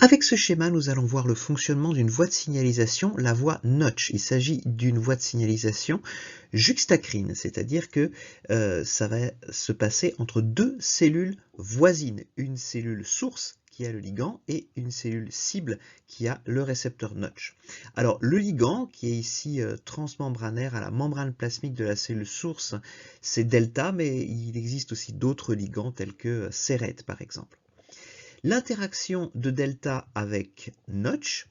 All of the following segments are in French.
Avec ce schéma, nous allons voir le fonctionnement d'une voie de signalisation, la voie Notch. Il s'agit d'une voie de signalisation juxtacrine, c'est-à-dire que ça va se passer entre deux cellules voisines, une cellule source qui a le ligand et une cellule cible qui a le récepteur Notch. Alors le ligand, qui est ici transmembranaire à la membrane plasmique de la cellule source, c'est delta, mais il existe aussi d'autres ligands tels que Céret par exemple. L'interaction de delta avec Notch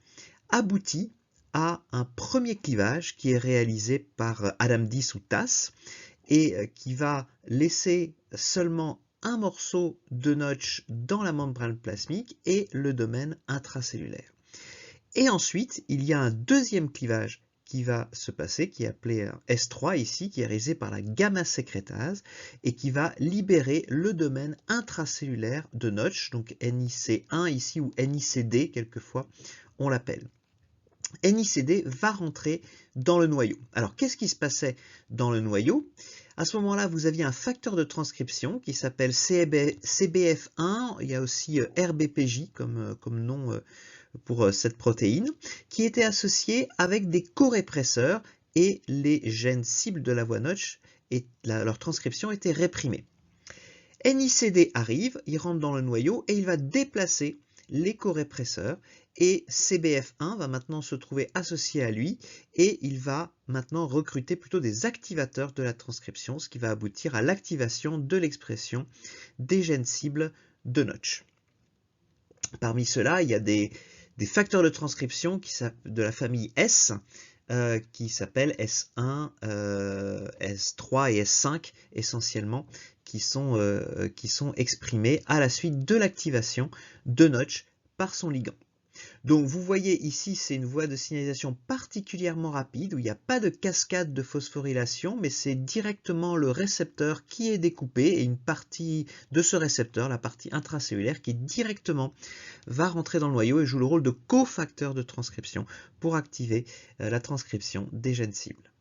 aboutit à un premier clivage qui est réalisé par Adam Diess ou TAS et qui va laisser seulement un morceau de Notch dans la membrane plasmique et le domaine intracellulaire. Et ensuite, il y a un deuxième clivage qui va se passer, qui est appelé S3 ici, qui est réalisé par la gamma-sécrétase et qui va libérer le domaine intracellulaire de Notch, donc NIC1 ici ou NICD quelquefois on l'appelle. NICD va rentrer dans le noyau. Alors qu'est-ce qui se passait dans le noyau? À ce moment-là, vous aviez un facteur de transcription qui s'appelle CBF1, il y a aussi RBPJ comme nom pour cette protéine, qui était associée avec des corépresseurs et les gènes cibles de la voie Notch, et leur transcription était réprimée. NICD arrive, il rentre dans le noyau et il va déplacer les corépresseurs et CBF1 va maintenant se trouver associé à lui et il va maintenant recruter plutôt des activateurs de la transcription, ce qui va aboutir à l'activation de l'expression des gènes cibles de Notch. Parmi ceux-là, il y a des facteurs de transcription de la famille S qui s'appellent S1, S3 et S5 essentiellement, qui sont exprimés à la suite de l'activation de Notch par son ligand. Donc vous voyez ici, c'est une voie de signalisation particulièrement rapide où il n'y a pas de cascade de phosphorylation, mais c'est directement le récepteur qui est découpé et une partie de ce récepteur, la partie intracellulaire, qui directement va rentrer dans le noyau et joue le rôle de cofacteur de transcription pour activer la transcription des gènes cibles.